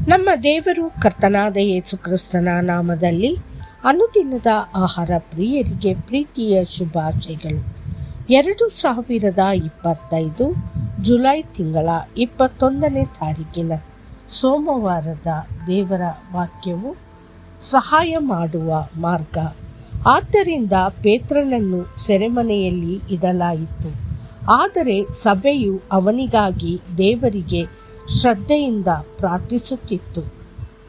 ನಮ್ಮ ದೇವರು ಕರ್ತನಾದ ಯೇಸು ಕ್ರಿಸ್ತನ ನಾಮದಲ್ಲಿ ಅನುದಿನದ ಆಹಾರ ಪ್ರಿಯರಿಗೆ ಪ್ರೀತಿಯ ಶುಭಾಶಯಗಳು. 2025 ಜುಲೈ ತಿಂಗಳ 21ನೇ ತಾರೀಕಿನ ಸೋಮವಾರದ ದೇವರ ವಾಕ್ಯವು ಸಹಾಯ ಮಾಡುವ ಮಾರ್ಗ. ಆದ್ದರಿಂದ ಪೇತ್ರನನ್ನು ಸೆರೆಮನೆಯಲ್ಲಿ ಇಡಲಾಯಿತು, ಆದರೆ ಸಭೆಯು ಅವನಿಗಾಗಿ ದೇವರಿಗೆ ಶ್ರದ್ಧೆಯಿಂದ ಪ್ರಾರ್ಥಿಸುತ್ತಿತ್ತು.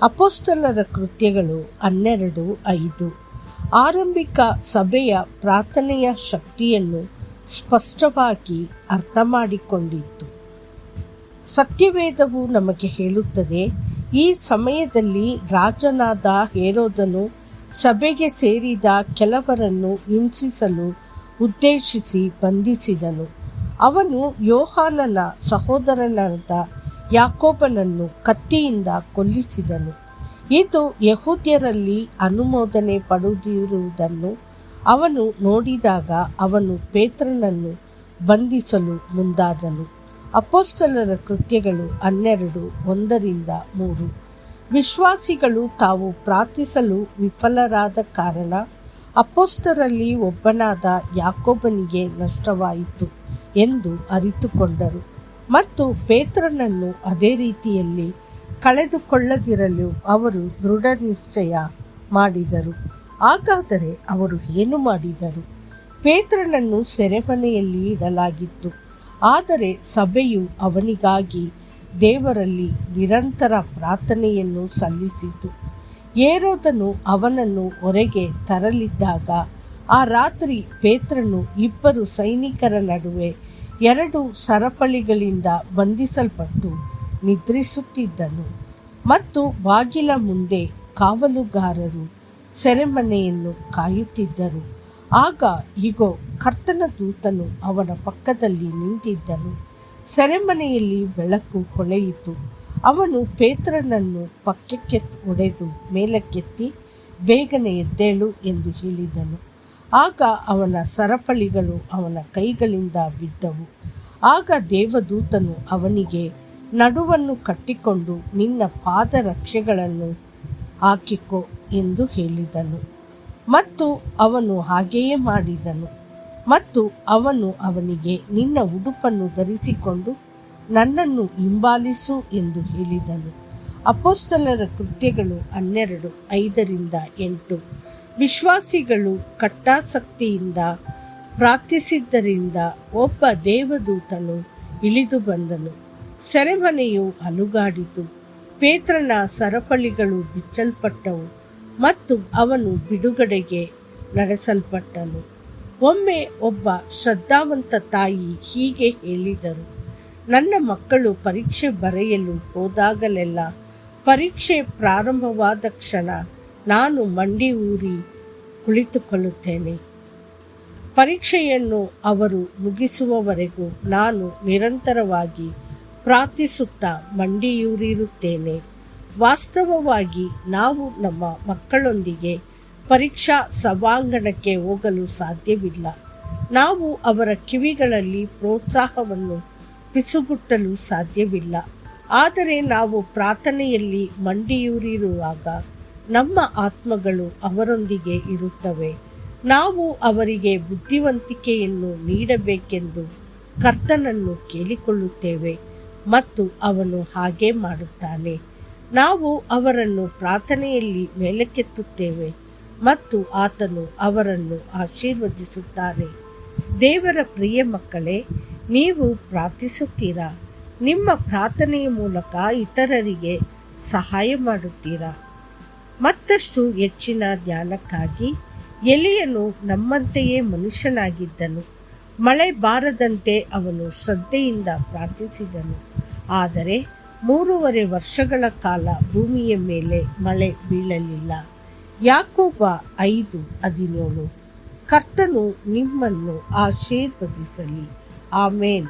ಅಪೊಸ್ತಲರ ಕೃತ್ಯಗಳು 12:5 ಆರಂಭಿಕ ಸಭೆಯ ಪ್ರಾರ್ಥನೆಯ ಶಕ್ತಿಯನ್ನು ಸ್ಪಷ್ಟವಾಗಿ ಅರ್ಥ ಮಾಡಿಕೊಂಡಿತ್ತು. ಸತ್ಯವೇದವು ನಮಗೆ ಹೇಳುತ್ತದೆ, ಈ ಸಮಯದಲ್ಲಿ ರಾಜನಾದ ಹೆರೋದನು ಸಭೆಗೆ ಸೇರಿದ ಕೆಲವರನ್ನು ಹಿಂಸಿಸಲು ಉದ್ದೇಶಿಸಿ ಬಂಧಿಸಿದನು. ಅವನು ಯೋಹಾನನ ಸಹೋದರನಾದ ಯಾಕೋಬನನ್ನು ಕತ್ತಿಯಿಂದ ಕೊಲ್ಲಿಸಿದನು. ಇದು ಯೆಹೂದ್ಯರಲ್ಲಿ ಅನುಮೋದನೆ ಪಡೆದಿರುವುದನ್ನು ಅವನು ನೋಡಿದಾಗ ಅವನು ಪೇತ್ರನನ್ನು ಬಂಧಿಸಲು ಮುಂದಾದನು. ಅಪೊಸ್ತಲರ ಕೃತ್ಯಗಳು 12:1-3 ವಿಶ್ವಾಸಿಗಳು ತಾವು ಪ್ರಾರ್ಥಿಸಲು ವಿಫಲರಾದ ಕಾರಣ ಅಪೊಸ್ತಲರಲ್ಲಿ ಒಬ್ಬನಾದ ಯಾಕೋಬನಿಗೆ ನಷ್ಟವಾಯಿತು ಎಂದು ಅರಿತುಕೊಂಡರು ಮತ್ತು ಪೇತ್ರನನ್ನು ಅದೇ ರೀತಿಯಲ್ಲಿ ಕಳೆದುಕೊಳ್ಳದಿರಲು ಅವರು ದೃಢ ನಿಶ್ಚಯ ಮಾಡಿದರು. ಹಾಗಾದರೆ ಅವರು ಏನು ಮಾಡಿದರು? ಪೇತ್ರನನ್ನು ಸೆರೆಮನೆಯಲ್ಲಿ ಇಡಲಾಗಿತ್ತು, ಆದರೆ ಸಭೆಯು ಅವನಿಗಾಗಿ ದೇವರಲ್ಲಿ ನಿರಂತರ ಪ್ರಾರ್ಥನೆಯನ್ನು ಸಲ್ಲಿಸಿತು. ಹೆರೋದನು ಅವನನ್ನು ಹೊರಗೆ ತರಲಿದ್ದಾಗ ಆ ರಾತ್ರಿ ಪೇತ್ರನು 2 ಸೈನಿಕರ ನಡುವೆ 2 ಸರಪಳಿಗಳಿಂದ ಬಂಧಿಸಲ್ಪಟ್ಟು ನಿದ್ರಿಸುತ್ತಿದ್ದನು ಮತ್ತು ಬಾಗಿಲ ಮುಂದೆ ಕಾವಲುಗಾರರು ಸೆರೆಮನೆಯನ್ನು ಕಾಯುತ್ತಿದ್ದರು. ಆಗ ಇಗೋ, ಕರ್ತನ ದೂತನು ಅವನ ಪಕ್ಕದಲ್ಲಿ ನಿಂತಿದ್ದನು. ಸೆರೆಮನೆಯಲ್ಲಿ ಬೆಳಕು ಹೊಳೆಯಿತು. ಅವನು ಪೇತ್ರನನ್ನು ಪಕ್ಕಕ್ಕೆ ಹೊಡೆದು ಮೇಲಕ್ಕೆತ್ತಿ, ಬೇಗನೆ ಎದ್ದೇಳು ಎಂದು ಹೇಳಿದನು. ಆಗ ಅವನ ಸರಪಳಿಗಳು ಅವನ ಕೈಗಳಿಂದ ಬಿದ್ದವು. ಆಗ ದೇವದೂತನು ಅವನಿಗೆ, ನಡುವನ್ನು ಕಟ್ಟಿಕೊಂಡು ನಿನ್ನ ಪಾದರಕ್ಷೆಗಳನ್ನು ಹಾಕಿಕೊ ಎಂದು ಹೇಳಿದನು. ಮತ್ತು ಅವನು ಹಾಗೆಯೇ ಮಾಡಿದನು. ಮತ್ತು ಅವನು ಅವನಿಗೆ, ನಿನ್ನ ಉಡುಪನ್ನು ಧರಿಸಿಕೊಂಡು ನನ್ನನ್ನು ಹಿಂಬಾಲಿಸು ಎಂದು ಹೇಳಿದನು. ಅಪೊಸ್ತಲರ ಕೃತ್ಯಗಳು 12:5-8 ವಿಶ್ವಾಸಿಗಳು ಕಟ್ಟಾಸಕ್ತಿಯಿಂದ ಪ್ರಾರ್ಥಿಸಿದ್ದರಿಂದ ಒಬ್ಬ ದೇವದೂತನು ಇಳಿದು ಬಂದನು. ಸೆರೆಮನೆಯು ಅಲುಗಾಡಿತು. ಪೇತ್ರನ ಸರಪಳಿಗಳು ಬಿಚ್ಚಲ್ಪಟ್ಟವು ಮತ್ತು ಅವನು ಬಿಡುಗಡೆಗೆ ನಡೆಸಲ್ಪಟ್ಟನು. ಒಮ್ಮೆ ಒಬ್ಬ ಶ್ರದ್ಧಾವಂತ ತಾಯಿ ಹೀಗೆ ಹೇಳಿದರು, ನನ್ನ ಮಕ್ಕಳು ಪರೀಕ್ಷೆ ಬರೆಯಲು ಹೋದಾಗಲೆಲ್ಲ ಪರೀಕ್ಷೆ ಪ್ರಾರಂಭವಾದ ಕ್ಷಣ ನಾನು ಮಂಡಿ ಊರಿ ಕುಳಿತುಕೊಳ್ಳುತ್ತೇನೆ. ಪರೀಕ್ಷೆಯನ್ನು ಅವರು ಮುಗಿಸುವವರೆಗೂ ನಾನು ನಿರಂತರವಾಗಿ ಪ್ರಾರ್ಥಿಸುತ್ತಾ ಮಂಡಿಯೂರಿರುತ್ತೇನೆ. ವಾಸ್ತವವಾಗಿ ನಾವು ನಮ್ಮ ಮಕ್ಕಳೊಂದಿಗೆ ಪರೀಕ್ಷಾ ಸಭಾಂಗಣಕ್ಕೆ ಹೋಗಲು ಸಾಧ್ಯವಿಲ್ಲ. ನಾವು ಅವರ ಕಿವಿಗಳಲ್ಲಿ ಪ್ರೋತ್ಸಾಹವನ್ನು ಪಿಸುಗುಟ್ಟಲು ಸಾಧ್ಯವಿಲ್ಲ. ಆದರೆ ನಾವು ಪ್ರಾರ್ಥನೆಯಲ್ಲಿ ಮಂಡಿಯೂರಿರುವಾಗ ನಮ್ಮ ಆತ್ಮಗಳು ಅವರೊಂದಿಗೆ ಇರುತ್ತವೆ. ನಾವು ಅವರಿಗೆ ಬುದ್ಧಿವಂತಿಕೆಯನ್ನು ನೀಡಬೇಕೆಂದು ಕರ್ತನನ್ನು ಕೇಳಿಕೊಳ್ಳುತ್ತೇವೆ ಮತ್ತು ಅವನು ಹಾಗೆ ಮಾಡುತ್ತಾನೆ. ನಾವು ಅವರನ್ನು ಪ್ರಾರ್ಥನೆಯಲ್ಲಿ ಮೇಲಕ್ಕೆತ್ತುತ್ತೇವೆ ಮತ್ತು ಆತನು ಅವರನ್ನು ಆಶೀರ್ವದಿಸುತ್ತಾನೆ. ದೇವರ ಪ್ರಿಯ ಮಕ್ಕಳೇ, ನೀವು ಪ್ರಾರ್ಥಿಸುತ್ತೀರಾ? ನಿಮ್ಮ ಪ್ರಾರ್ಥನೆಯ ಮೂಲಕ ಇತರರಿಗೆ ಸಹಾಯ ಮಾಡುತ್ತೀರಾ? ಮತ್ತಷ್ಟು ಹೆಚ್ಚಿನ ಧ್ಯಾನಕ್ಕಾಗಿ ಎಲಿಯನು ನಮ್ಮಂತೆಯೇ ಮನುಷ್ಯನಾಗಿದ್ದನು. ಮಳೆ ಬಾರದಂತೆ ಅವನು ಶ್ರದ್ಧೆಯಿಂದ ಪ್ರಾರ್ಥಿಸಿದನು, ಆದರೆ 3.5 ವರ್ಷಗಳ ಕಾಲ ಭೂಮಿಯ ಮೇಲೆ ಮಳೆ ಬೀಳಲಿಲ್ಲ. ಯಾಕೋಬ 5:17 ಕರ್ತನು ನಿಮ್ಮನ್ನು ಆಶೀರ್ವದಿಸಲಿ. ಆಮೇನ್.